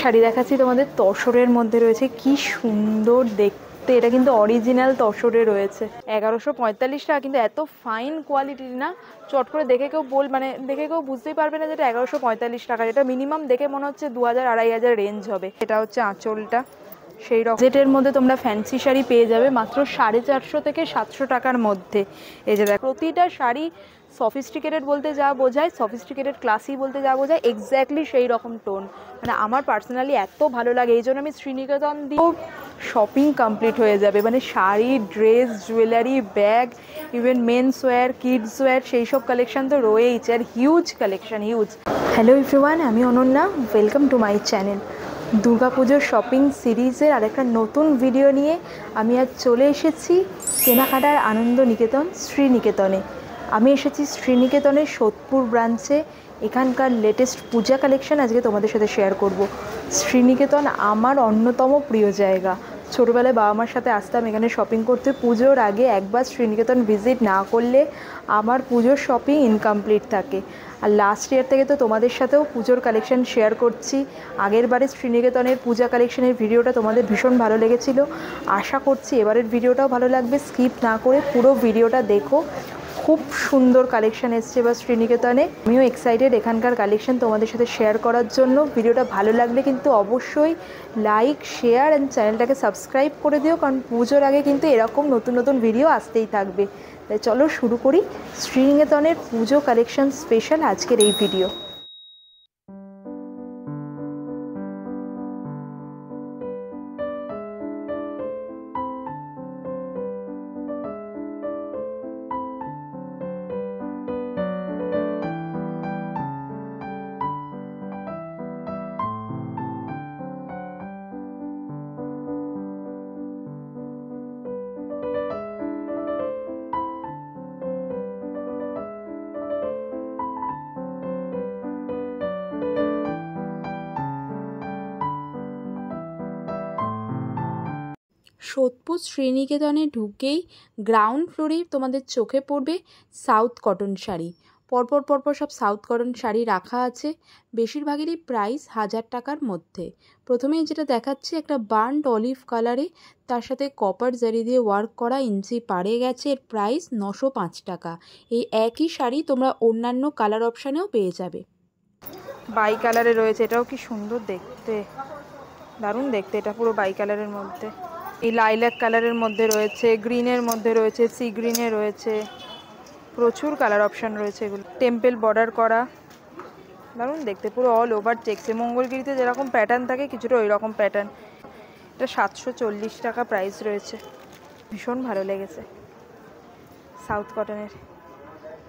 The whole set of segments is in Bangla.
শাড়ি দেখাচ্ছি তোমাদের, তসরের মধ্যে রয়েছে, কি সুন্দর দেখতে। এটা কিন্তু অরিজিনাল তসরে রয়েছে। 1145 টাকা, কিন্তু এত ফাইন কোয়ালিটির না, চট করে দেখে কেউ দেখে কেউ বুঝতেই পারবে না যেটা 1145 টাকা। এটা মিনিমাম দেখে মনে হচ্ছে 2000-2500 রেঞ্জ হবে। এটা হচ্ছে আঁচলটা, সেই বাজেটের মধ্যে তোমরা ফ্যান্সি শাড়ি পেয়ে যাবে মাত্র 450 থেকে 700 টাকার মধ্যে। এই যে দেখো, প্রতিটা শাড়ি সফিস্টিকেটেড বলতে যা বোঝায়, সফিস্টিকেটেড ক্লাসি বলতে যা বোঝায়, এক্স্যাক্টলি সেই রকম টোন। মানে আমার পার্সোনালি এত ভালো লাগে, এই জন্য আমি শ্রীনিকেতন দিয়ে শপিং কমপ্লিট হয়ে যাবে। মানে sari, dress, jewellery, bag, even men's wear, kids wear, সেই সব কালেকশন তো রয়েইছে, আর huge collection, huge. Hello everyone, আমি Ananya, welcome to my channel. দুর্গাপুজোর শপিং সিরিজের আরেকটা নতুন ভিডিও নিয়ে আমি আজ চলে এসেছি কেনাকাটার আনন্দ নিকেতন, শ্রীনিকেতনে। আমি এসেছি শ্রীনিকেতনের সোদপুর ব্রাঞ্চে। এখানকার লেটেস্ট পূজা কালেকশন আজকে তোমাদের সাথে শেয়ার করব। শ্রীনিকেতন আমার অন্যতম প্রিয় জায়গা। ছোটোবেলায় বাবা মার সাথে আসতাম এখানে শপিং করতে। পুজোর আগে একবার শ্রীনিকেতন ভিজিট না করলে আমার পুজোর শপিং ইনকমপ্লিট থাকে। আর লাস্ট ইয়ার থেকে তো তোমাদের সাথেও পুজোর কালেকশন শেয়ার করছি। আগের বারে শ্রীনিকেতনের পূজা কালেকশনের ভিডিওটা তোমাদের ভীষণ ভালো লেগেছিল। আশা করছি এবারের ভিডিওটাও ভালো লাগবে। স্কিপ না করে পুরো ভিডিওটা দেখো, খুব সুন্দর কালেকশন এসছে এবার শ্রীনিকেতনে। আমিও এক্সাইটেড এখানকার কালেকশন তোমাদের সাথে শেয়ার করার জন্য। ভিডিওটা ভালো লাগলে কিন্তু অবশ্যই লাইক, শেয়ার অ্যান্ড চ্যানেলটাকে সাবস্ক্রাইব করে দিও, কারণ পুজোর আগে কিন্তু এরকম নতুন নতুন ভিডিও আসতেই থাকবে। তাই চলো শুরু করি শ্রীনিকেতনের পুজো কালেকশন স্পেশাল আজকের এই ভিডিও। সোদপুর শ্রীনিকেতনে ঢুকেই গ্রাউন্ড ফ্লোরে তোমাদের চোখে পড়বে সাউথ কটন শাড়ি। পরপর সব সাউথ কটন শাড়ি রাখা আছে। বেশিরভাগেরই প্রাইস 1000 টাকার মধ্যে। প্রথমেই যেটা দেখাচ্ছি, একটা বার্ন্ড অলিভ কালারে, তার সাথে কপার জারি দিয়ে ওয়ার্ক করা, ইঞ্চি পাড়ে গেছে। এর প্রাইস 905 টাকা। এই একই শাড়ি তোমরা অন্যান্য কালার অপশানেও পেয়ে যাবে। বাই কালারে রয়েছে, এটাও কি সুন্দর দেখতে, দারুণ দেখতে। এটা পুরো বাই কালারের মধ্যে, এই লাইল্যাক কালারের মধ্যে রয়েছে, গ্রিনের মধ্যে রয়েছে, সি গ্রিনে রয়েছে, প্রচুর কালার অপশান রয়েছে। এগুলো টেম্পল বর্ডার করা, দারুণ দেখতে, পুরো অল ওভার চেকসে। মঙ্গলগিরিতে যেরকম প্যাটার্ন থাকে কিছুটা ওই রকম প্যাটার্ন। এটা 740 টাকা প্রাইস রয়েছে। ভীষণ ভালো লেগেছে সাউথ কটনের।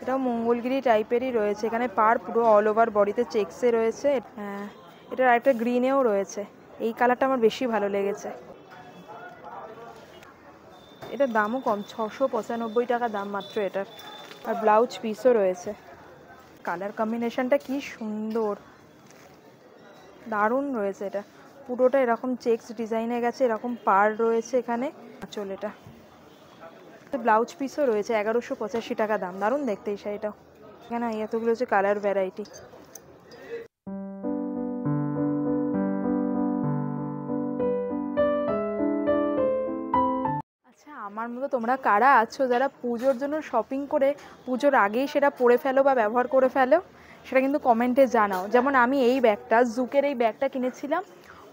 এটাও মঙ্গলগিরি টাইপেরই রয়েছে। এখানে পার পুরো অল ওভার বডিতে চেকসে রয়েছে। হ্যাঁ, এটার আরেকটা গ্রিনেও রয়েছে। এই কালারটা আমার বেশি ভালো লেগেছে। এটার দামও কম, 695 টাকা দাম মাত্র এটার। আর ব্লাউজ পিসও রয়েছে। কালার কম্বিনেশনটা কি সুন্দর, দারুণ রয়েছে। এটা পুরোটা এরকম চেকস ডিজাইনে গেছে, এরকম পার রয়েছে এখানে। চল, এটা ব্লাউজ পিসও রয়েছে, 1185 টাকা দাম। দারুণ দেখতে এই শাড়িটাও। এখানে এতগুলো হচ্ছে কালার ভ্যারাইটি। আমার মতো তোমরা কারা আছো যারা পুজোর জন্য শপিং করে পুজোর আগেই সেটা পরে ফেলো বা ব্যবহার করে ফেলো, সেটা কিন্তু কমেন্টে জানাও। যেমন আমি এই ব্যাগটা, জুকের এই ব্যাগটা কিনেছিলাম,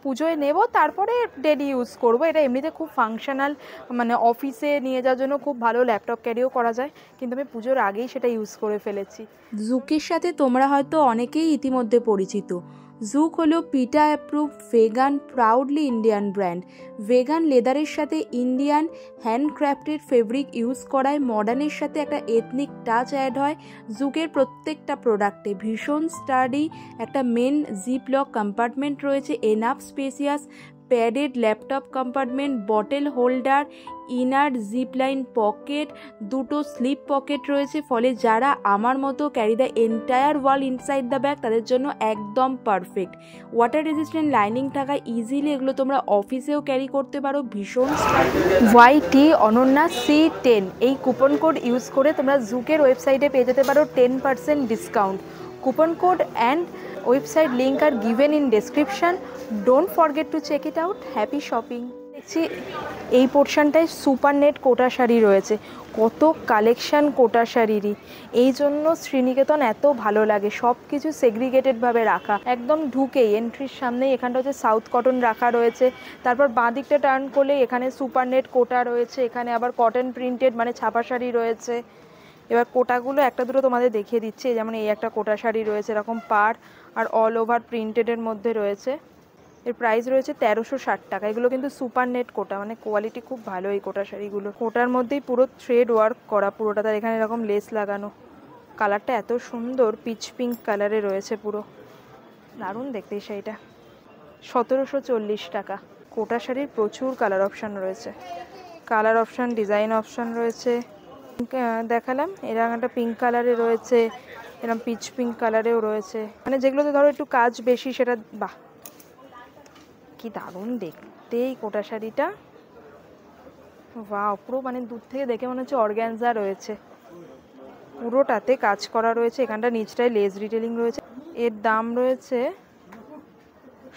পুজোয় নেব, তারপরে ডেলি ইউজ করব। এটা এমনিতে খুব ফাংশনাল, মানে অফিসে নিয়ে যাওয়ার জন্য খুব ভালো, ল্যাপটপ ক্যারিও করা যায়, কিন্তু আমি পুজোর আগেই সেটা ইউজ করে ফেলেছি। জুকের সাথে তোমরা হয়তো অনেকেই ইতিমধ্যে পরিচিত। জুক হলো পিটা approve vegan, proudly Indian brand. Vegan লেদারের সাথে ইন্ডিয়ান হ্যান্ডক্রাফটেড ফেব্রিক ইউজ করায় মডার্নের সাথে একটা এথনিক টাচ অ্যাড হয়। জুকের প্রত্যেকটা প্রোডাক্টে ভীষণ স্টাডি একটা মেন জিপ লক কম্পার্টমেন্ট রয়েছে, enough spacious padded laptop compartment, bottle holder, inner zip line pocket, দুটো স্লিপ পকেট রয়েছে। ফলে যারা আমার মতো carry the entire world inside the bag, তাদের জন্য একদম পারফেক্ট। ওয়াটার রেজিস্ট্যান্ট লাইনিং থাকা ইজিলি এগুলো তোমরা অফিসেও ক্যারি করতে পারো। ভীষণ YT অনন্যা C10 এই কুপন কোড ইউজ করে তোমরা জুকের ওয়েবসাইটে পেয়ে যেতে পারো 10% discount. Coupon code and website link are given in description, don't forget to check it out. Happy shopping. দেখছি এই পোর্শনটায় সুপার নেট কোটা শাড়ি রয়েছে, কত কালেকশান কোটা শাড়িরই, এই জন্য শ্রীনিকেতন এত ভালো লাগে, সব কিছু সেগ্রিগেটেডভাবে রাখা, একদম ঢুকেই এন্ট্রির সামনেই এখানটা হচ্ছে সাউথ কটন রাখা রয়েছে, তারপর বাঁ দিকটা টার্ন করলে এখানে সুপার নেট কোটা রয়েছে, এখানে আবার কটন প্রিন্টেড মানে ছাপা শাড়ি রয়েছে। এবার কোটাগুলো একটা দুটো তোমাদের দেখিয়ে দিচ্ছি, যেমন এই একটা কোটা শাড়ি রয়েছে এরকম পাড় আর অল ওভার প্রিন্টেডের মধ্যে রয়েছে, এর প্রাইস রয়েছে 1360 টাকা। এগুলো কিন্তু সুপার নেট কোটা, মানে কোয়ালিটি খুব ভালো এই কোটা শাড়িগুলো। কোটার মধ্যেই পুরো থ্রেড ওয়ার্ক করা পুরোটা, তার এখানে এরকম লেস লাগানো, কালারটা এত সুন্দর পিচ পিঙ্ক কালারে রয়েছে পুরো, দারুণ দেখতে এই শাড়িটা। 1740 টাকা। কোটা শাড়ির প্রচুর কালার অপশান রয়েছে, কালার অপশান ডিজাইন অপশান রয়েছে। দেখালাম এরকম একটা পিঙ্ক কালারে রয়েছে, এরকম পিচ পিঙ্ক কালারেও রয়েছে, মানে যেগুলোতে ধরো একটু কাজ বেশি সেটা। বাহ কি দারুণ দেখতে এই কোটা শাড়িটা, ওয়াও, পুরো মানে দূর থেকে দেখে মনে হচ্ছে অর্গ্যানজা রয়েছে, পুরোটাতে কাজ করা রয়েছে, এখানটা নিচটায় লেস ডিটেলিং রয়েছে। এর দাম রয়েছে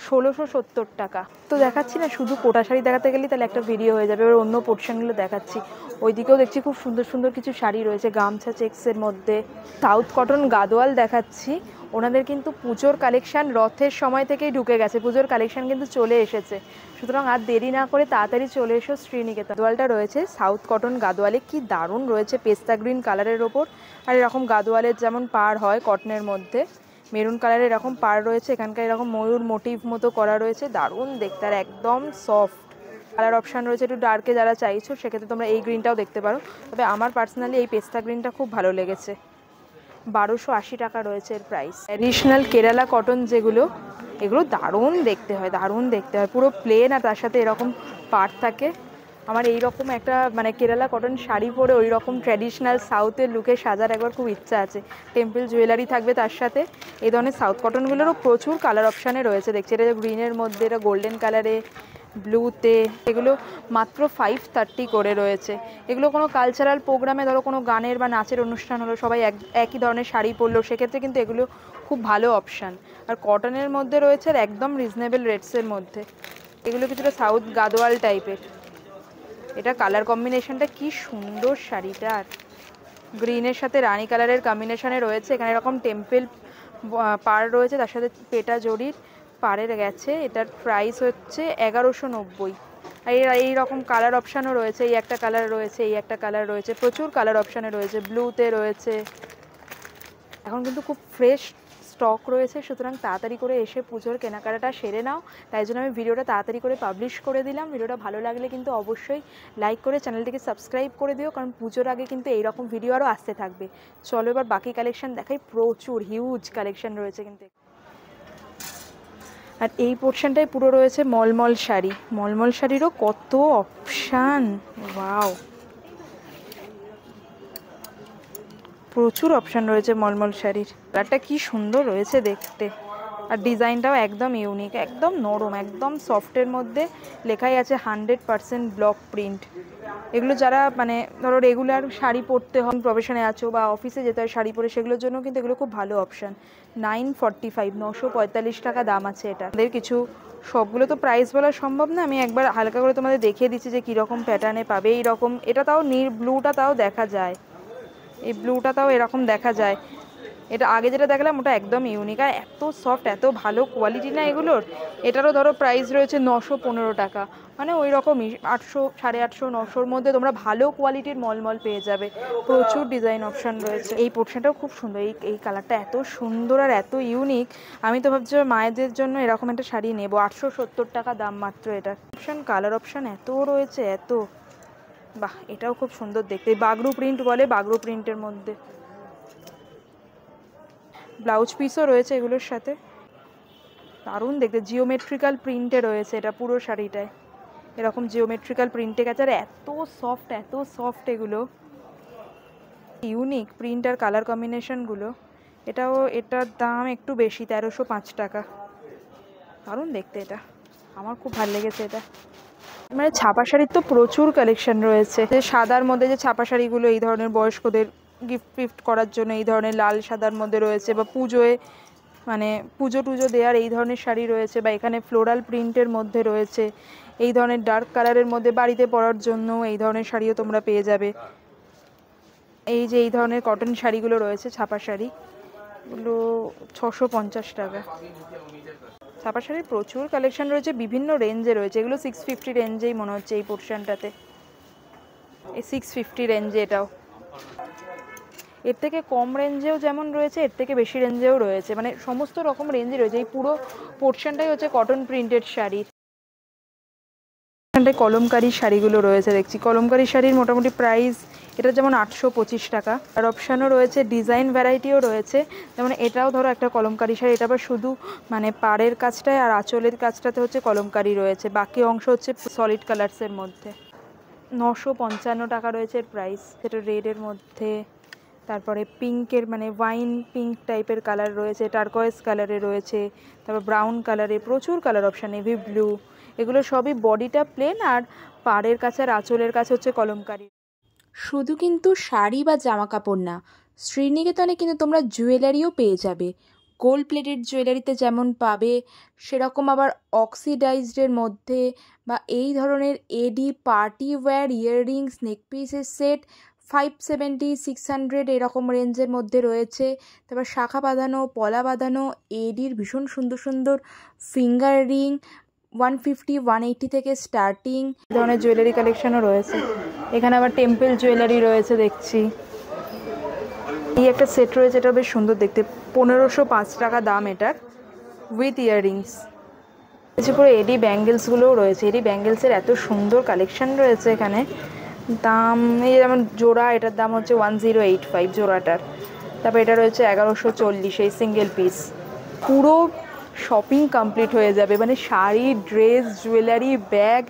1670 টাকা। তো দেখাচ্ছি না, শুধু কোটা শাড়ি দেখাতে গেলেই তাহলে একটা ভিডিও হয়ে যাবে, এবার অন্য পোর্শনগুলো দেখাচ্ছি। ওইদিকেও দেখছি খুব সুন্দর সুন্দর কিছু শাড়ি রয়েছে গামছা চেক্সের মধ্যে। সাউথ কটন গাদোয়াল দেখাচ্ছি, ওনাদের কিন্তু পুজোর কালেকশান রথের সময় থেকেই ঢুকে গেছে, পুজোর কালেকশান কিন্তু চলে এসেছে, সুতরাং আর দেরি না করে তাড়াতাড়ি চলে এসো শ্রীনিকেতন। গাদোয়ালটা রয়েছে সাউথ কটন গাদোয়ালে, কি দারুণ রয়েছে পেস্তা গ্রিন কালারের ওপর, আর এরকম গাদোয়ালের যেমন পাড় হয় কটনের মধ্যে মেরুন কালারের এরকম পাড় রয়েছে, এখানকার এরকম ময়ূর মোটিভ মতো করা রয়েছে, দারুণ দেখতে আর একদম সফট। কালার অপশান রয়েছে একটু ডার্কে যারা চাইছো সেক্ষেত্রে তোমরা এই গ্রিনটাও দেখতে পারো, তবে আমার পার্সোনালি এই পেস্তা গ্রিনটা খুব ভালো লেগেছে। 1280 টাকা রয়েছে এর প্রাইস। ট্র্যাডিশনাল কেরালা কটন যেগুলো, এগুলো দারুণ দেখতে হয়, দারুণ দেখতে হয়, পুরো প্লেন আর তার সাথে এরকম পাড় থাকে। আমার এই রকম একটা মানে কেরালা কটন শাড়ি পরে ওই রকম ট্র্যাডিশনাল সাউথের লুকে সাজার একবার খুব ইচ্ছা আছে, টেম্পল জুয়েলারি থাকবে তার সাথে। এই ধরনের সাউথ কটনগুলোরও প্রচুর কালার অপশানে রয়েছে, দেখছি এটা গ্রিনের মধ্যে, এটা গোল্ডেন কালারে, ব্লুতে, এগুলো মাত্র 530 করে রয়েছে। এগুলো কোনো কালচারাল প্রোগ্রামে ধরো কোনো গানের বা নাচের অনুষ্ঠান হলো, সবাই একই ধরনের শাড়ি পরলো, সেক্ষেত্রে কিন্তু এগুলো খুব ভালো অপশান। আর কটনের মধ্যে রয়েছে আর একদম রিজনেবল রেটসের মধ্যে, এগুলো কিছুটা সাউথ গাদোয়াল টাইপের। এটা কালার কম্বিনেশনটা কি সুন্দর শাড়িটার, গ্রিনের সাথে রানী কালারের কম্বিনেশনে রয়েছে, এখানে এরকম টেম্পল পাড় রয়েছে, তার সাথে পেটা জড়ির পাড়ের গেছে। এটার প্রাইস হচ্ছে 1190। আর এই রকম কালার অপশানও রয়েছে, এই একটা কালার রয়েছে, এই একটা কালার রয়েছে, প্রচুর কালার অপশানে রয়েছে, ব্লুতে রয়েছে। এখন কিন্তু খুব ফ্রেশ স্টক রয়েছে, সুতরাং তাড়াতাড়ি করে এসে পুজোর কেনাকাটা সেরে নাও। তাই জন্য আমি ভিডিওটা তাড়াতাড়ি করে পাবলিশ করে দিলাম। ভিডিওটা ভালো লাগলে কিন্তু অবশ্যই লাইক করে চ্যানেলটিকে সাবস্ক্রাইব করে দিও, কারণ পুজোর আগে কিন্তু এইরকম ভিডিও আরও আসতে থাকবে। চলো এবার বাকি কালেকশন দেখাই, প্রচুর হিউজ কালেকশন রয়েছে কিন্তু। আর এই পোর্শনটাই পুরো রয়েছে মলমল শাড়ি, মলমল শাড়িরও কত অপশান, ওয়াও, প্রচুর অপশান রয়েছে মলমল শাড়ির। কালারটা কি সুন্দর রয়েছে দেখতে, আর ডিজাইনটাও একদম ইউনিক, একদম নরম, একদম সফটের মধ্যে, লেখাই আছে 100% ব্লক প্রিন্ট। এগুলো যারা মানে ধরো রেগুলার শাড়ি পরতে হয়, প্রফেশনে আছো বা অফিসে যেতে হয় শাড়ি পরে, সেগুলোর জন্য কিন্তু এগুলো খুব ভালো অপশান। 945, 945 টাকা দাম আছে এটা। আমাদের কিছু সবগুলো তো প্রাইস বলা সম্ভব না, আমি একবার হালকা করে তোমাদের দেখিয়ে দিচ্ছি যে কীরকম প্যাটার্নে পাবে। এইরকম এটা তাও ব্লুটা তাও দেখা যায়, এই ব্লুটা তাও এরকম দেখা যায়, এটা আগে যেটা দেখলাম ওটা একদম ইউনিক, আর এত সফট, এত ভালো কোয়ালিটি না এগুলোর। এটারও ধরো প্রাইস রয়েছে 915 টাকা, মানে ওই রকমই 800, 850, 900-র মধ্যে তোমরা ভালো কোয়ালিটির মলমল পেয়ে যাবে। প্রচুর ডিজাইন অপশান রয়েছে। এই পোর্শনটাও খুব সুন্দর, এই কালারটা এত সুন্দর আর এত ইউনিক। আমি তো ভাবছি মায়েদের জন্য এরকম একটা শাড়ি নেব। 870 টাকা দাম মাত্র এটা। অপশান কালার অপশান এত রয়েছে, এত, বাহ, এটাও খুব সুন্দর দেখতে, বাগরু প্রিন্ট বলে, বাগরু প্রিন্টের মধ্যে ব্লাউজ পিসও রয়েছে এগুলোর সাথে, দারুণ দেখতে, জিওমেট্রিক্যাল প্রিন্টে রয়েছে এটা পুরো শাড়িটায়, এরকম জিওমেট্রিক্যাল প্রিন্টে গেছে, আর এত সফট, এত সফট, এগুলো ইউনিক প্রিন্ট আর কালার কম্বিনেশনগুলো। এটার দাম একটু বেশি, 1305 টাকা। দারুণ দেখতে এটা, আমার খুব ভালো লেগেছে এটা। মানে ছাপা শাড়ির তো প্রচুর কালেকশন রয়েছে, যে সাদার মধ্যে যে ছাপা শাড়িগুলো এই ধরনের বয়স্কদের গিফট করার জন্য, এই ধরনের লাল সাদার মধ্যে রয়েছে, বা পুজোয় মানে পুজো টুজো দেওয়ার এই ধরনের শাড়ি রয়েছে, বা এখানে ফ্লোরাল প্রিন্টের মধ্যে রয়েছে, এই ধরনের ডার্ক কালারের মধ্যে বাড়িতে পরার জন্য এই ধরনের শাড়িও তোমরা পেয়ে যাবে। এই যে এই ধরনের কটন শাড়িগুলো রয়েছে, ছাপা শাড়ি, এগুলো 650 টাকা। ছাপা শাড়ির প্রচুর কালেকশন রয়েছে, বিভিন্ন রেঞ্জে রয়েছে, এগুলো 650 রেঞ্জেই মনে হচ্ছে এই পোর্শনটাতে, এই 650 রেঞ্জে। এটাও এর থেকে কম রেঞ্জেও যেমন রয়েছে, এর থেকে বেশি রেঞ্জেও রয়েছে, মানে সমস্ত রকম রেঞ্জে রয়েছে। এই পুরো পোর্শনটাই হচ্ছে কটন প্রিন্টেড শাড়ির। এখানটায় কলমকারি শাড়িগুলো রয়েছে দেখছি, কলমকারি শাড়ির মোটামুটি প্রাইস এটা যেমন 825 টাকা। আর অপশানও রয়েছে, ডিজাইন ভ্যারাইটিও রয়েছে, যেমন এটাও ধরো একটা কলমকারি শাড়ি, এটা আবার শুধু মানে পাড়ের কাজটায় আর আঁচলের কাজটাতে হচ্ছে কলমকারি রয়েছে, বাকি অংশ হচ্ছে সলিড কালার্সের মধ্যে। 955 টাকা রয়েছে এর প্রাইস, সেটা রেডের মধ্যে। তারপরে পিঙ্কের মানে ওয়াইন পিঙ্ক টাইপের কালার রয়েছে, টার্কয়েজ কালারে রয়েছে, তারপর ব্রাউন কালারে, প্রচুর কালার অপশান, নেভি ব্লু, এগুলো সবই বডিটা প্লেন আর পাড়ের কাছে আর আঁচলের কাছে হচ্ছে কলমকারি। শুধু কিন্তু শাড়ি বা জামা কাপড় না, শ্রীনিকেতনে কিন্তু তোমরা জুয়েলারিও পেয়ে যাবে। গোল্ড প্লেটেড জুয়েলারিতে যেমন পাবে, সেরকম আবার অক্সিডাইজডের মধ্যে বা এই ধরনের এডি পার্টি ওয়্যার ইয়াররিংস নেকপিসের সেট 570 600 এরকম রেঞ্জের মধ্যে রয়েছে। তারপর শাখা বাঁধানো, পলা বাঁধানো এডির ভীষণ সুন্দর সুন্দর ফিঙ্গার রিং 150 180 থেকে স্টার্টিং ধরনের জুয়েলারি কালেকশনও রয়েছে। এখানে আবার টেম্পল জুয়েলারি রয়েছে দেখছি, এই একটা সেট রয়েছে, এটা বেশ সুন্দর দেখতে, 1505 টাকা দাম এটার, উইথ ইয়াররিংস। পুরো এডি ব্যাঙ্গেলসগুলোও রয়েছে, এডি ব্যাঙ্গেলসের এত সুন্দর কালেকশন রয়েছে এখানে। দাম এই যেমন জোড়া, এটার দাম হচ্ছে 1085 জোড়াটার। তারপর এটা রয়েছে 1140, এই সিঙ্গেল পিস। পুরো শপিং কমপ্লিট হয়ে যাবে, মানে sari, dress, jewellery, bag,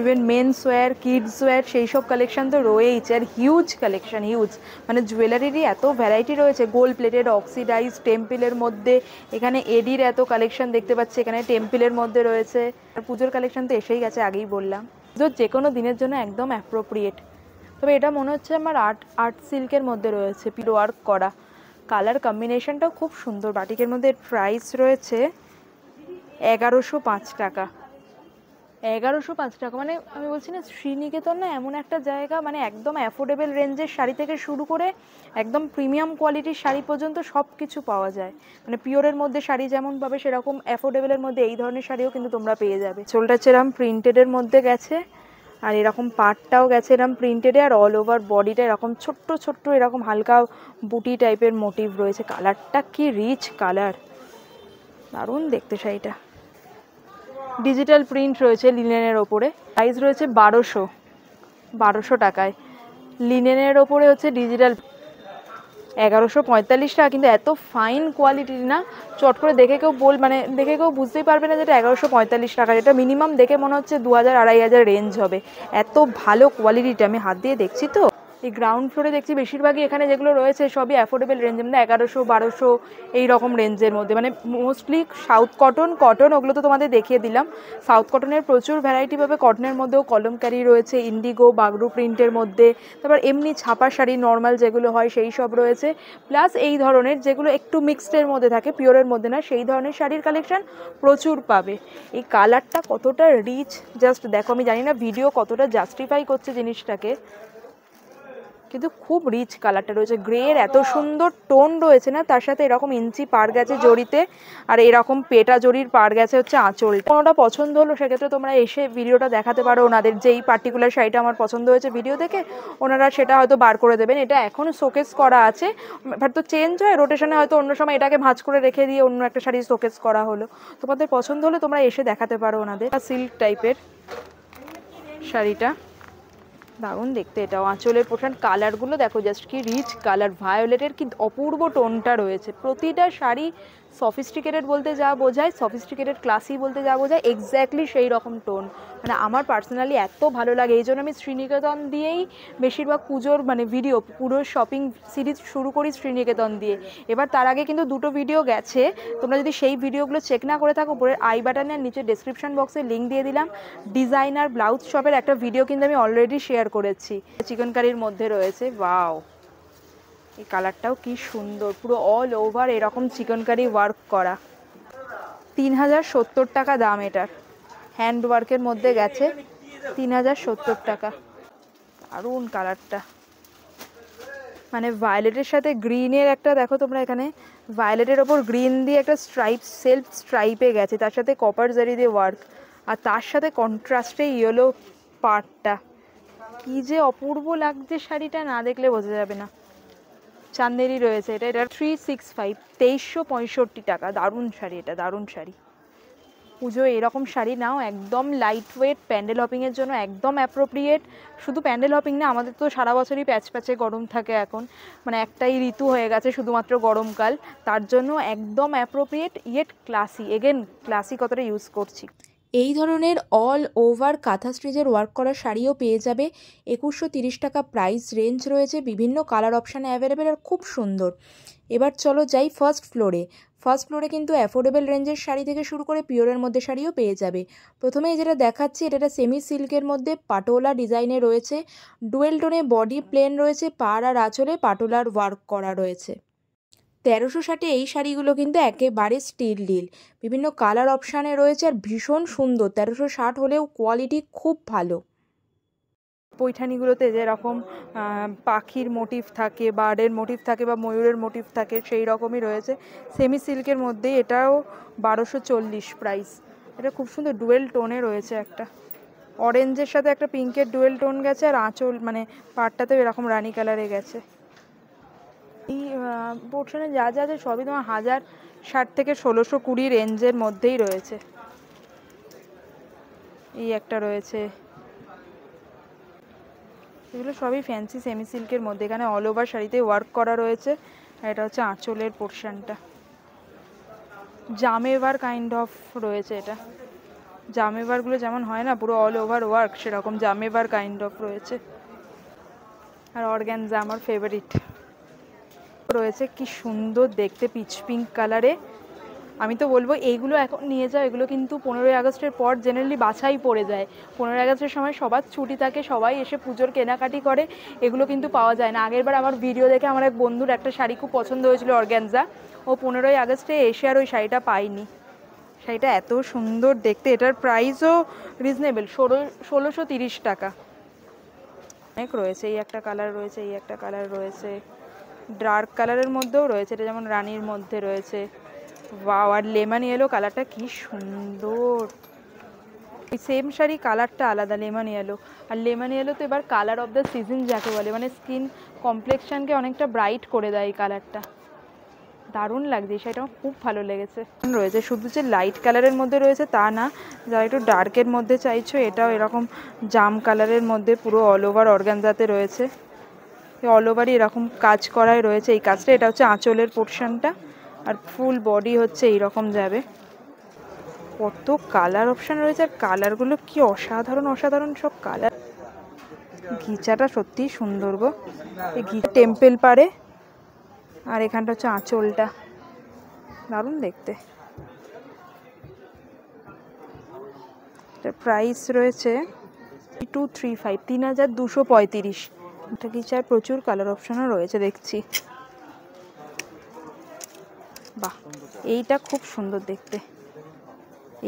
even men's wear, kids wear, সেই সব কালেকশন তো রয়েইছে। আর হিউজ কালেকশন, হিউজ, মানে জুয়েলারিরই এত ভ্যারাইটি রয়েছে, গোল্ড প্লেটেড, অক্সিডাইজ, টেম্পলের মধ্যে, এখানে এডির এত কালেকশন দেখতে পাচ্ছি, এখানে টেম্পলের মধ্যে রয়েছে। আর পুজোর কালেকশন তো এসেই গেছে, আগেই বললাম, তো যে কোনো দিনের জন্য একদম অ্যাপ্রোপ্রিয়েট। তবে এটা মনে হচ্ছে আমার আর্ট সিল্কের মধ্যে রয়েছে, পিলো ওয়ার্ক করা, কালার কম্বিনেশনটাও খুব সুন্দর। বাটিকের মধ্যে প্রাইস রয়েছে 1105 টাকা। 1105 টাকা, মানে আমি বলছি না, শ্রীনিকেতন না এমন একটা জায়গা, মানে একদম অ্যাফোর্ডেবল রেঞ্জের শাড়ি থেকে শুরু করে একদম প্রিমিয়াম কোয়ালিটির শাড়ি পর্যন্ত সব কিছু পাওয়া যায়। মানে পিওরের মধ্যে শাড়ি যেমন পাবে, সেরকম অ্যাফোর্ডেবলের মধ্যে এই ধরনের শাড়িও কিন্তু তোমরা পেয়ে যাবে। চোলটা চেরাম প্রিন্টেডের মধ্যে গেছে, আর এরকম পাটটাও গেছে এরকম প্রিন্টেডে, আর অল ওভার বডিটা এরকম ছোট্ট ছোট্ট এরকম হালকা বুটি টাইপের মোটিভ রয়েছে। কালারটা কি রিচ কালার, দারুণ দেখতে শাড়িটা। ডিজিটাল প্রিন্ট রয়েছে লিনেনের ওপরে, প্রাইস রয়েছে 1200 টাকায়। লিনেনের ওপরে হচ্ছে ডিজিটাল 1145 টাকা, কিন্তু এত ফাইন কোয়ালিটির না, চট করে দেখে কেউ মানে দেখে কেউ বুঝতেই পারবে না যেটা 1145 টাকা। এটা মিনিমাম দেখে মনে হচ্ছে 2000-2500 রেঞ্জ হবে, এত ভালো কোয়ালিটিটা। আমি হাত দিয়ে দেখছি তো, এই গ্রাউন্ড ফ্লোরে দেখছি বেশিরভাগই এখানে যেগুলো রয়েছে সবই অ্যাফোর্ডেবল রেঞ্জে, মানে 1100-1200 এই রকম রেঞ্জের মধ্যে। মানে মোস্টলি সাউথ কটন, ওগুলো তো তোমাদের দেখিয়ে দিলাম। সাউথ কটনের প্রচুর ভ্যারাইটি পাবে, কটনের মধ্যেও কলমকারি রয়েছে, ইন্ডিগো, বাগরু প্রিন্টের মধ্যে, তারপর এমনি ছাপা শাড়ি নর্মাল যেগুলো হয় সেই সব রয়েছে, প্লাস এই ধরনের যেগুলো একটু মিক্সডের মধ্যে থাকে, পিওরের মধ্যে না, সেই ধরনের শাড়ির কালেকশন প্রচুর পাবে। এই কালারটা কতটা রিচ জাস্ট দেখো, আমি জানি না ভিডিও কতটা জাস্টিফাই করছে জিনিসটাকে, কিন্তু খুব রিচ কালারটা রয়েছে। গ্রের এত সুন্দর টোন রয়েছে না, তার সাথে এরকম ইঞ্চি পার গেছে জড়িতে, আর এরকম পেটা জড়ির পার গেছে হচ্ছে আঁচলটা। কোনোটা পছন্দ হলো সেক্ষেত্রে তোমরা এসে ভিডিওটা দেখাতে পারো ওনাদের, যেই পার্টিকুলার শাড়িটা আমার পছন্দ হয়েছে ভিডিও দেখে, ওনারা সেটা হয়তো বার করে দেবেন। এটা এখন শোকেস করা আছে, হয়তো চেঞ্জ হয় রোটেশনে, হয়তো অন্য সময় এটাকে ভাঁজ করে রেখে দিয়ে অন্য একটা শাড়ি শোকেস করা হলো। তোমাদের পছন্দ হলে তোমরা এসে দেখাতে পারো ওনাদের। সিল্ক টাইপের শাড়িটা দারুণ দেখতে, এটাও আঁচলের পোর্শন, কালারগুলো দেখো জাস্ট কি রিচ কালার, ভায়োলেটের কি অপূর্ব টোনটা রয়েছে। প্রতিটা শাড়ি সফিস্টিকেটেড বলতে যা বোঝায়, সফিস্টিকেটেড ক্লাসি বলতে যা বোঝায়, এক্স্যাক্টলি সেই রকম টোন। মানে আমার পার্সোনালি এত ভালো লাগে, এই জন্য আমি শ্রীনিকেতন দিয়েই বেশিরভাগ পুজোর মানে ভিডিও, পুরো শপিং সিরিজ শুরু করি শ্রীনিকেতন দিয়ে। এবার তার আগে কিন্তু দুটো ভিডিও গেছে, তোমরা যদি সেই ভিডিওগুলো চেক না করে থাকো, উপরের আই বাটনে আর নিচে ডেসক্রিপশন বক্সে লিঙ্ক দিয়ে দিলাম। ডিজাইনার ব্লাউজ শপের একটা ভিডিও কিন্তু আমি অলরেডি শেয়ার করেছি, চিকেন কারির মধ্যে রয়েছে। ওয়াও, এই কালারটাও কি সুন্দর, পুরো অল ওভার এরকম চিকনকারি ওয়ার্ক করা। 3070 টাকা দাম এটার, হ্যান্ড ওয়ার্কের মধ্যে গেছে, 3070 টাকা। দারুণ কালারটা, মানে ভায়োলেটের সাথে গ্রিনের একটা, দেখো তোমরা এখানে ভায়োলেটের ওপর গ্রিন দিয়ে একটা স্ট্রাইপ, সেলফ স্ট্রাইপে গেছে, তার সাথে কপার জারি দিয়ে ওয়ার্ক, আর তার সাথে কন্ট্রাস্টে ইয়েলো পার্টটা। কি যে অপূর্ব লাগছে শাড়িটা, না দেখলে বোঝা যাবে না। চান্দেরি রয়েছে এটা, এটা 365, 2365 টাকা। দারুণ শাড়ি এটা, দারুণ শাড়ি। পুজো এরকম শাড়ি নাও, একদম লাইট ওয়েট, প্যান্ডেল হপিংয়ের জন্য একদম অ্যাপ্রোপ্রিয়েট। শুধু প্যান্ডেল হপিং না, আমাদের তো সারা বছরই প্যাচ প্যাচে গরম থাকে এখন, মানে একটাই ঋতু হয়ে গেছে শুধুমাত্র গরমকাল, তার জন্য একদম appropriate, yet classy. Again classy কথাটা ইউজ করছি। এই ধরনের অল ওভার কাঁথা স্টিচের ওয়ার্ক করা শাড়িও পেয়ে যাবে। 2130 টাকা প্রাইস রেঞ্জ রয়েছে, বিভিন্ন কালার অপশানে অ্যাভেলেবেল আর খুব সুন্দর। এবার চলো যাই ফার্স্ট ফ্লোরে। ফার্স্ট ফ্লোরে কিন্তু অ্যাফোর্ডেবল রেঞ্জের শাড়ি থেকে শুরু করে পিওরের মধ্যে শাড়িও পেয়ে যাবে। প্রথমেই যেটা দেখাচ্ছি, এটা সেমি সিল্কের মধ্যে পাটোলা ডিজাইনে রয়েছে, ডুয়েল টোনে বডি প্লেন রয়েছে, পাড় আর আঁচলে পাটোলার ওয়ার্ক করা রয়েছে। 1360 এই শাড়িগুলো কিন্তু একেবারে স্টিল ডিল, বিভিন্ন কালার অপশানে রয়েছে আর ভীষণ সুন্দর। 1360 হলেও কোয়ালিটি খুব ভালো। পৈঠানিগুলোতে যেরকম পাখির মোটিভ থাকে, বার্ডের মোটিভ থাকে বা ময়ূরের মোটিভ থাকে, সেই রকমই রয়েছে সেমি সিল্কের মধ্যেই। এটাও 1240 প্রাইস। এটা খুব সুন্দর ডুয়েল টোনে রয়েছে, একটা অরেঞ্জের সাথে একটা পিঙ্কের ডুয়েল টোন গেছে, আর আঁচল মানে পাড়টাতেও এরকম রানি কালারে গেছে। এই পোর্শনে যা যা আছে সবই তোমার 1060 থেকে 1620 রেঞ্জের মধ্যেই রয়েছে। এই একটা রয়েছে, এগুলো সবই ফ্যান্সি সেমি সিল্কের মধ্যে। এখানে অল ওভার শাড়িতে ওয়ার্ক করা রয়েছে, আর এটা হচ্ছে আঁচলের পোর্শনটা। জামেভার কাইন্ড অফ রয়েছে এটা, জামেভারগুলো যেমন হয় না পুরো অল ওভার ওয়ার্ক, সেরকম জামেভার কাইন্ড অফ রয়েছে। আর অর্গ্যানজা আমার ফেভারিট রয়েছে, কি সুন্দর দেখতে, পিচ পিঙ্ক কালারে। আমি তো বলবো এইগুলো এখন নিয়ে যাও, এগুলো কিন্তু 15ই আগস্টের পর জেনারেলি বাছাই পড়ে যায়। 15ই আগস্টের সময় সবার ছুটি থাকে, সবাই এসে পুজোর কেনাকাটি করে, এগুলো কিন্তু পাওয়া যায় না। আগেরবার আমার ভিডিও দেখে আমার এক বন্ধুর একটা শাড়ি খুব পছন্দ হয়েছিল অর্গ্যানজা, ও 15ই আগস্টে এসে আর ওই শাড়িটা পায়নি। শাড়িটা এত সুন্দর দেখতে, এটার প্রাইসও রিজনেবল, 1630 টাকা। অনেক রয়েছে, এই একটা কালার রয়েছে, এই একটা কালার রয়েছে, ডার্ক কালারের মধ্যেও রয়েছে, এটা যেমন রানীর মধ্যে রয়েছে। ওয়াও, আর লেমন ইয়েলো কালারটা কি সুন্দর। এই সেম শাড়ি কালারটা আলাদা, লেমন ইয়েলো। আর লেমন ইয়েলো তো এবার কালার অফ দ্য সিজন যাকে বলে, মানে স্কিন কমপ্লেক্সনকে অনেকটা ব্রাইট করে দেয় এই কালারটা। দারুণ লাগছে, সেটা আমার খুব ভালো লেগেছে। রয়েছে শুধু যে লাইট কালারের মধ্যে রয়েছে তা না, যারা একটু ডার্কের মধ্যে চাইছো, এটাও এরকম জাম কালারের মধ্যে পুরো অল ওভার অর্গানজাতে রয়েছে। অল ওভারই এরকম কাজ করাই রয়েছে এই কাজটা। এটা হচ্ছে আঁচলের পোর্শনটা, আর ফুল বডি হচ্ছে এইরকম যাবে। কত কালার অপশান রয়েছে, আর কালারগুলো কি অসাধারণ অসাধারণ সব কালার। ঘিচাটা সত্যিই সুন্দর গো, এই ঘি টেম্পেল পারে, আর এখানটা হচ্ছে আঁচলটা, দারুণ দেখতে। প্রাইস রয়েছে 235, 3235। এটা ঘিচার প্রচুর কালার অপশানও রয়েছে দেখছি। বাহ, এইটা খুব সুন্দর দেখতে,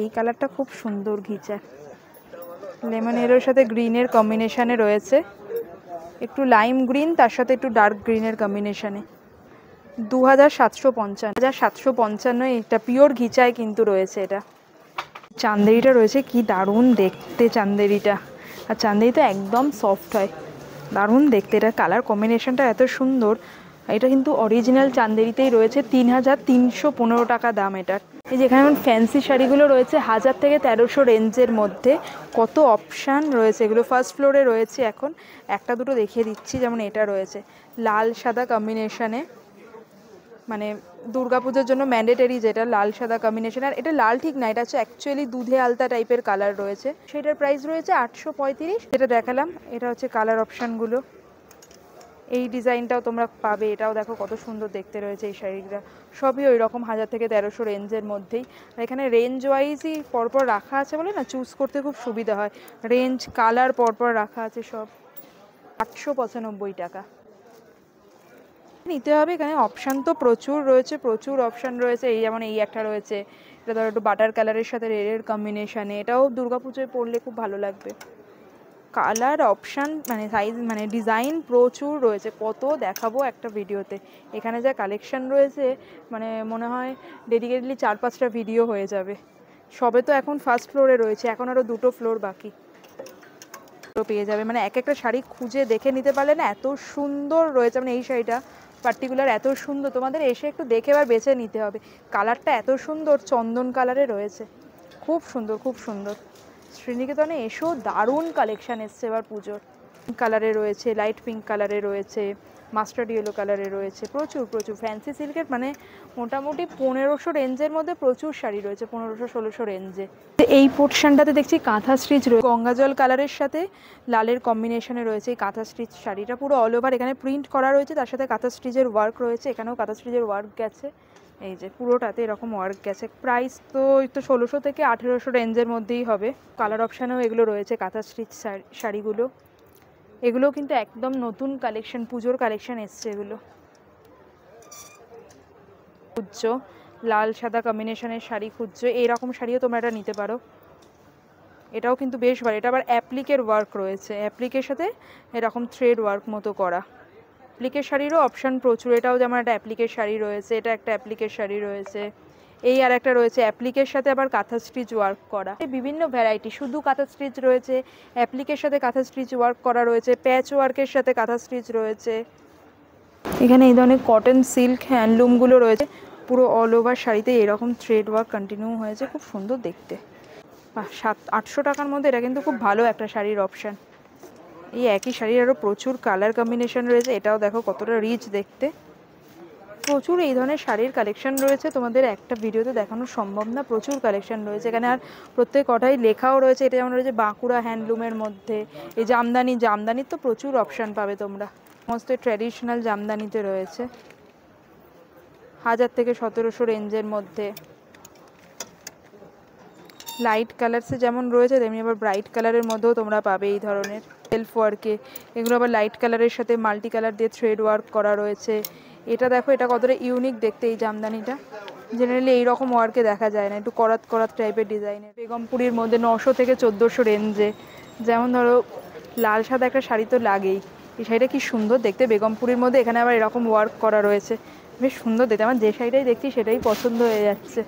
এই কালারটা খুব সুন্দর ঘিচার। লেমন ইয়েলোর সাথে গ্রিনের কম্বিনেশানে রয়েছে, একটু লাইম গ্রিন তার সাথে একটু ডার্ক গ্রিনের কম্বিনেশানে। 2755, এটা পিওর ঘিচায় কিন্তু রয়েছে। এটা চান্দেরিটা রয়েছে, কি দারুণ দেখতে চান্দেরিটা, আর চান্দেরি তো একদম সফট হয়, দারুণ দেখতে। এটার কালার কম্বিনেশনটা এত সুন্দর। এটা কিন্তু অরিজিনাল চান্দেরিতেই রয়েছে, 3315 টাকা দাম এটার। এই যেখানে এখন ফ্যান্সি শাড়িগুলো রয়েছে 1000 থেকে 1300 রেঞ্জের মধ্যে, কত অপশান রয়েছে। এগুলো ফার্স্ট ফ্লোরে রয়েছে, এখন একটা দুটো দেখিয়ে দিচ্ছি। যেমন এটা রয়েছে লাল সাদা কম্বিনেশানে, মানে দুর্গাপুজোর জন্য ম্যান্ডেটারি যেটা লাল সাদা কম্বিনেশন। আর এটা লাল ঠিক না, এটা হচ্ছে অ্যাকচুয়ালি দুধে আলতা টাইপের কালার রয়েছে, সেটার প্রাইস রয়েছে 835। যেটা দেখালাম এটা হচ্ছে কালার অপশানগুলো। এই ডিজাইনটাও তোমরা পাবে, এটাও দেখো কত সুন্দর দেখতে রয়েছে। এই শাড়িটা সবই ওই রকম 1000 থেকে 1300 রেঞ্জের মধ্যেই। আর এখানে রেঞ্জ ওয়াইজই পরপর রাখা আছে বলে না, চুজ করতে খুব সুবিধা হয়, রেঞ্জ কালার পরপর রাখা আছে সব। 895 টাকা। নিতে হবে। এখানে অপশান তো প্রচুর রয়েছে, প্রচুর অপশান রয়েছে। এই যেমন এই একটা রয়েছে, এটা ধরো একটু বাটার কালারের সাথে রেডের কম্বিনেশানে, এটাও দুর্গাপুজোয় পরলে খুব ভালো লাগবে। কালার অপশান মানে সাইজ মানে ডিজাইন প্রচুর রয়েছে, কত দেখাবো একটা ভিডিওতে। এখানে যা কালেকশন রয়েছে মানে মনে হয় ডেডিকেটলি 4-5টা ভিডিও হয়ে যাবে। সবে তো এখন ফার্স্ট ফ্লোরে রয়েছে, এখন আরও 2টো ফ্লোর বাকি। পেয়ে যাবে মানে এক একটা শাড়ি খুঁজে দেখে নিতে পারলে না, এত সুন্দর রয়েছে। মানে এই শাড়িটা পার্টিকুলার এত সুন্দর, তোমাদের এসে একটু দেখে এবার বেছে নিতে হবে। কালারটা এত সুন্দর, চন্দন কালারে রয়েছে, খুব সুন্দর খুব সুন্দর। শ্রীনিকেতনে এসেও দারুণ কালেকশান এসছে এবার পুজোর। পিঙ্ক কালারে রয়েছে, লাইট পিঙ্ক কালারে রয়েছে, মাস্টার্ড ইয়েলো কালারে রয়েছে, প্রচুর প্রচুর ফ্যান্সি সিল্কের মানে মোটামুটি 1500 রেঞ্জের মধ্যে প্রচুর শাড়ি রয়েছে, 1500-1600 রেঞ্জে। এই পোর্শনটাতে দেখছি কাঁথা স্টিচ রয়েছে, গঙ্গাজল কালারের সাথে লালের কম্বিনেশনে রয়েছে এই কাঁথা স্টিচ শাড়িটা। পুরো অল ওভার এখানে প্রিন্ট করা রয়েছে, তার সাথে কাঁথা স্টিচের ওয়ার্ক রয়েছে, এখানেও কাঁথা স্টিচের ওয়ার্ক গেছে। এই যে পুরোটাতে এরকম ওয়ার্ক গেছে। প্রাইস তো একটু 1600 থেকে 1800 রেঞ্জের মধ্যেই হবে। কালার অপশানেও এগুলো রয়েছে কাঁথা স্টিচ শাড়িগুলো। এগুলো কিন্তু একদম নতুন কালেকশন, পুজোর কালেকশন এসছে এগুলো। খুঁজছো লাল সাদা কম্বিনেশনের শাড়ি, খুঁজছো এইরকম শাড়িও তোমরা এটা নিতে পারো। এটাও কিন্তু বেশ ভালো, এটা আবার অ্যাপ্লিকের ওয়ার্ক রয়েছে, অ্যাপ্লিকের সাথে এরকম থ্রেড ওয়ার্ক মতো করা। অ্যাপ্লিকের শাড়িরও অপশান প্রচুর, এটাও যেমন একটা অ্যাপ্লিকের শাড়ি রয়েছে, এটা একটা অ্যাপ্লিকের শাড়ি রয়েছে, এই আর একটা রয়েছে অ্যাপ্লিকের সাথে আবার কাঁথা স্টিচ ওয়ার্ক করা। বিভিন্ন ভ্যারাইটি, শুধু কাঁথা স্টিচ রয়েছে, অ্যাপ্লিকের সাথে কাঁথা স্টিচ ওয়ার্ক করা রয়েছে, প্যাচ ওয়ার্কের সাথে কাঁথা স্টিচ রয়েছে। এখানে এই ধরনের কটন সিল্ক হ্যান্ডলুমগুলো রয়েছে, পুরো অল ওভার শাড়িতে এরকম থ্রেড ওয়ার্ক কন্টিনিউ হয়েছে, খুব সুন্দর দেখতে। 700-800 টাকার মধ্যে এটা কিন্তু খুব ভালো একটা শাড়ির অপশান। এই একই শাড়ির আরও প্রচুর কালার কম্বিনেশন রয়েছে, এটাও দেখো কতটা রিচ দেখতে। প্রচুর এই ধরনের শাড়ির কালেকশন রয়েছে, তোমাদের একটা ভিডিওতে দেখানো সম্ভব না, প্রচুর কালেকশন রয়েছে এখানে। আর প্রত্যেক কটাই লেখাও রয়েছে, এটা যেমন রয়েছে বাঁকুড়া হ্যান্ডলুমের মধ্যে। এই জামদানির তো প্রচুর অপশান পাবে তোমরা, সমস্ত ট্র্যাডিশনাল জামদানিতে রয়েছে 1000 থেকে 1700 রেঞ্জের মধ্যে। লাইট কালারসে যেমন রয়েছে তেমনি আবার ব্রাইট কালারের মধ্যেও তোমরা পাবে এই ধরনের সেলফ ওয়ার্কে। এগুলো আবার লাইট কালারের সাথে মাল্টি কালার দিয়ে থ্রেড ওয়ার্ক করা রয়েছে। এটা দেখো এটা কতটা ইউনিক দেখতে এই জামদানিটা, জেনারেলি এইরকম ওয়ার্কে দেখা যায় না, একটু করাত করাত টাইপের ডিজাইনের। বেগমপুরীর মধ্যে 900 থেকে 1400 রেঞ্জে, যেমন ধরো লাল সাদা একটা শাড়ি তো লাগেই, এই শাড়িটা কি সুন্দর দেখতে বেগমপুরীর মধ্যে। এখানে আবার এরকম ওয়ার্ক করা রয়েছে, বেশ সুন্দর দেখতে। আমার যে শাড়িটাই দেখছি সেটাই পছন্দ হয়ে যাচ্ছে।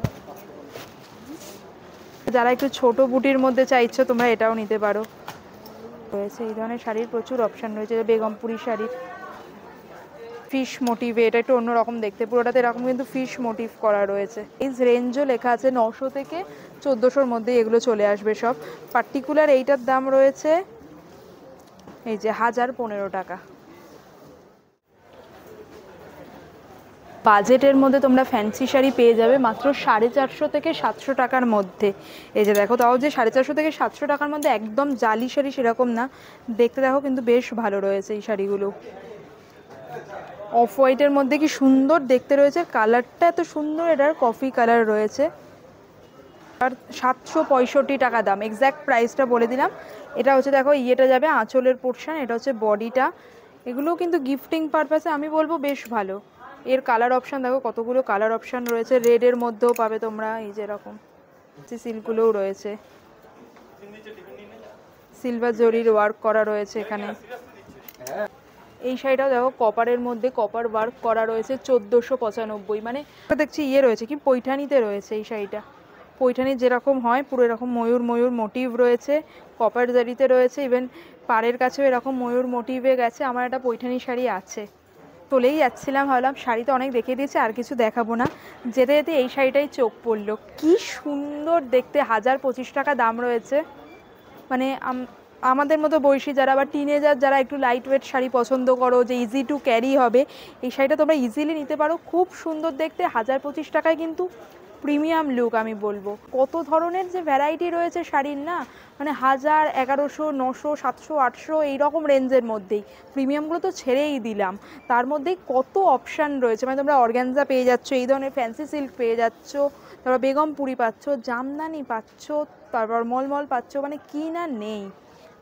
যারা একটু ছোট বুটির মধ্যে চাইছো তোমরা এটাও নিতে পারো। রয়েছে এই ধরনের শাড়ির প্রচুর অপশান রয়েছে। বেগমপুরি শাড়ির ফিশ মোটিভে, এটা একটু অন্যরকম দেখতে, পুরোটাতে এরকম কিন্তু ফিশ মোটিভ করা রয়েছে। এই রেঞ্জও লেখা আছে 900 থেকে 1400-র মধ্যে এগুলো চলে আসবে সব। পার্টিকুলার এইটার দাম রয়েছে এই যে 1015 টাকা। বাজেটের মধ্যে তোমরা ফ্যান্সি শাড়ি পেয়ে যাবে মাত্র 450 থেকে 700 টাকার মধ্যে। এই যে দেখো, তাও যে 450 থেকে 700 টাকার মধ্যে একদম জালি শাড়ি সেরকম না, দেখতে দেখো কিন্তু বেশ ভালো রয়েছে এই শাড়িগুলো। অফ হোয়াইটের মধ্যে কি সুন্দর দেখতে রয়েছে, কালারটা এত সুন্দর, এটার কফি কালার রয়েছে। আর 765 টাকা দাম, এক্স্যাক্ট প্রাইসটা বলে দিলাম। এটা হচ্ছে দেখো ইয়েটা যাবে আঁচলের পোর্শন, এটা হচ্ছে বডিটা। এগুলো কিন্তু গিফটিং পারপাসে আমি বলবো বেশ ভালো। এর কালার অপশান দেখো কতগুলো কালার অপশান রয়েছে, রেডের মধ্যেও পাবে তোমরা, এই যে এরকম সিল্কগুলোও রয়েছে, সিলভার জরির ওয়ার্ক করা রয়েছে এখানে। এই শাড়িটাও দেখো কপারের মধ্যে কপার ওয়ার্ক করা রয়েছে 1495, মানে দেখছি ইয়ে রয়েছে কি পৈঠানিতে রয়েছে এই শাড়িটা। পৈঠানির যেরকম হয় পুরো এরকম ময়ূর ময়ূর মোটিভ রয়েছে, কপার জারিতে রয়েছে, ইভেন পাড়ের কাছেও এরকম ময়ূর মোটিভে গেছে। আমার একটা পৈঠানি শাড়ি আছে, চলেই যাচ্ছিলাম, ভাবলাম শাড়ি তো অনেক দেখিয়ে দিয়েছে আর কিছু দেখাবো না, যেতে যেতে এই শাড়িটাই চোখ পড়লো, কি সুন্দর দেখতে। 1025 টাকা দাম রয়েছে। মানে আমাদের মতো বয়সী যারা বা টিনেজার যারা একটু লাইট ওয়েট শাড়ি পছন্দ করো, যে ইজি টু ক্যারি হবে, এই শাড়িটা তোমরা ইজিলি নিতে পারো, খুব সুন্দর দেখতে। 1025 টাকায় কিন্তু প্রিমিয়াম লুক আমি বলবো। কত ধরনের যে ভ্যারাইটি রয়েছে শাড়ির না, মানে 1000, 1100, 900, 700, 800 এইরকম রেঞ্জের মধ্যেই। প্রিমিয়ামগুলো তো ছেড়েই দিলাম, তার মধ্যেই কত অপশান রয়েছে। মানে তোমরা অর্গ্যানজা পেয়ে যাচ্ছ, এই ধরনের ফ্যান্সি সিল্ক পেয়ে যাচ্ছ, তারপর বেগমপুরি পাচ্ছ, জামদানি পাচ্ছ, তারপর মলমল পাচ্ছ, মানে কি না নেই।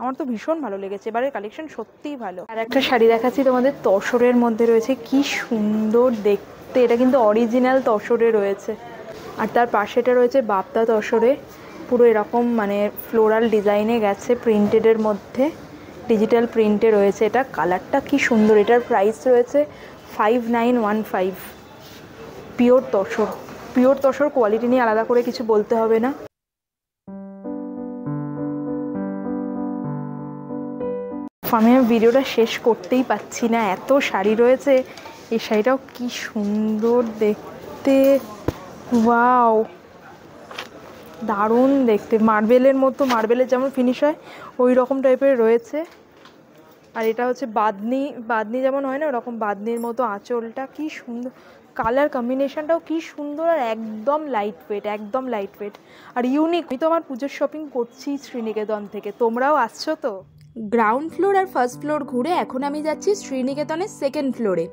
আমার তো ভীষণ ভালো লেগেছে, এবারের কালেকশন সত্যিই ভালো। আর একটা শাড়ি দেখাচ্ছি তোমাদের, তসরের মধ্যে রয়েছে, কি সুন্দর দেখতে, এটা কিন্তু অরিজিনাল তসরে রয়েছে। আর তার পাশেটা রয়েছে বাপ্তা তসরে, পুরো এরকম মানে ফ্লোরাল ডিজাইনে গেছে, প্রিন্টেডের মধ্যে ডিজিটাল প্রিন্টে রয়েছে। এটা কালারটা কি সুন্দর, এটার প্রাইস রয়েছে 5915। Pure tussar, pure tussar, quality নিয়ে আলাদা করে কিছু বলতে হবে না। আমি ভিডিওটা শেষ করতেই পাচ্ছি না, এত শাড়ি রয়েছে। এই শাড়িটাও কি সুন্দর দেখতে, ওয়াও দারুণ দেখতে, মার্বেলের মতো, মার্বেলের যেমন ফিনিশ হয় ওই রকম টাইপের রয়েছে। আর এটা হচ্ছে বাঁধনি, বাঁধনি যেমন হয় না ওরকম বাঁধনির মতো আঁচলটা, কি সুন্দর কালার কম্বিনেশনটাও কি সুন্দর। আর একদম লাইট ওয়েট, একদম লাইট ওয়েট আর ইউনিক। আমি তো আমার পুজোর শপিং করছি শ্রীনিকেতন থেকে, তোমরাও আসছো তো? গ্রাউন্ড ফ্লোর আর ফার্স্ট ফ্লোর ঘুরে এখন আমি যাচ্ছি শ্রীনিকেতনের সেকেন্ড ফ্লোরে।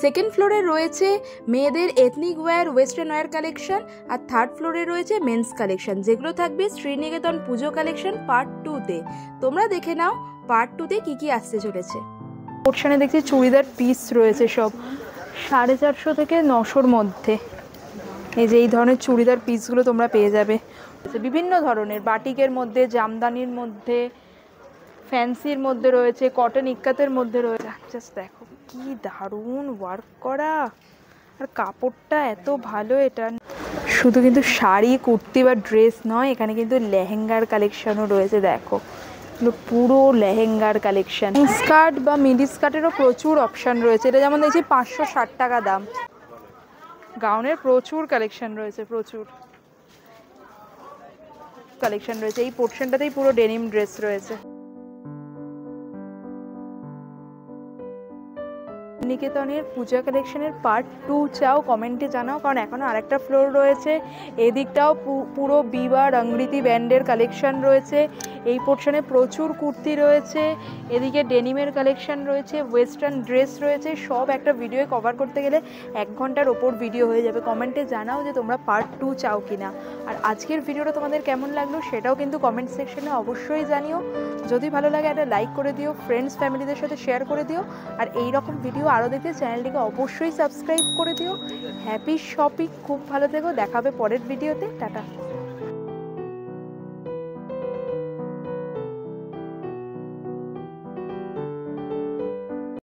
সেকেন্ড ফ্লোরে রয়েছে মেয়েদের ethnic wear, western wear collection, আর থার্ড ফ্লোরে রয়েছে মেন্স কালেকশন, যেগুলো থাকবে শ্রীনিকেতন পুজো কালেকশন পার্ট 2-তে। তোমরা দেখে নাও পার্ট 2-তে কী কী আসতে চলেছে। পোর্শনে দেখছি চুড়িদার পিস রয়েছে সব 450 থেকে 900-র মধ্যে। এই যে এই ধরনের চুড়িদার পিসগুলো তোমরা পেয়ে যাবে বিভিন্ন ধরনের, বাটিকের মধ্যে, জামদানির মধ্যে, ফ্যান্সির মধ্যে রয়েছে, কটন ইক্কাতের মধ্যে রয়েছে। জাস্ট দেখো কি দারুণ ওয়ার্ক করা, আর কাপড়টা এত ভালো। এটা শুধু কিন্তু শাড়ি, কুর্তি বা ড্রেস নয়, এখানে কিন্তু লেহেঙ্গার কালেকশনও রয়েছে। দেখো পুরো লেহেঙ্গার কালেকশন, স্কার্ট বা মিডি স্কার্টেরও প্রচুর অপশান রয়েছে। এটা যেমন দেখছি 560 টাকা দাম। গাউনের প্রচুর কালেকশন রয়েছে, প্রচুর কালেকশন রয়েছে। এই পোর্শনটাতেই পুরো ডেনিম ড্রেস রয়েছে। নিকেতনের পূজা কালেকশনের পার্ট 2 চাও কমেন্টে জানাও, কারণ এখনও আরেকটা ফ্লোর রয়েছে। এদিকটাও পুরো বিবা রঙ্গরীতি ব্যান্ডের কালেকশন রয়েছে। এই পোর্শনে প্রচুর কুর্তি রয়েছে, এদিকে ডেনিমের কালেকশন রয়েছে, ওয়েস্টার্ন ড্রেস রয়েছে। সব একটা ভিডিও কভার করতে গেলে 1 ঘন্টার ওপর ভিডিও হয়ে যাবে। কমেন্টে জানাও যে তোমরা পার্ট 2 চাও কিনা। আর আজকের ভিডিওটা তোমাদের কেমন লাগলো সেটাও কিন্তু কমেন্ট সেকশনে অবশ্যই জানিও। যদি ভালো লাগে একটা লাইক করে দিও, ফ্রেন্ডস ফ্যামিলিদের সাথে শেয়ার করে দিও। আর এই রকম ভিডিও আরও দেখতে চ্যানেলটিকে অবশ্যই সাবস্ক্রাইব করে দিও। হ্যাপি শপিং, খুব ভালো থেকো, দেখাবে পরের ভিডিওতে, টাটা।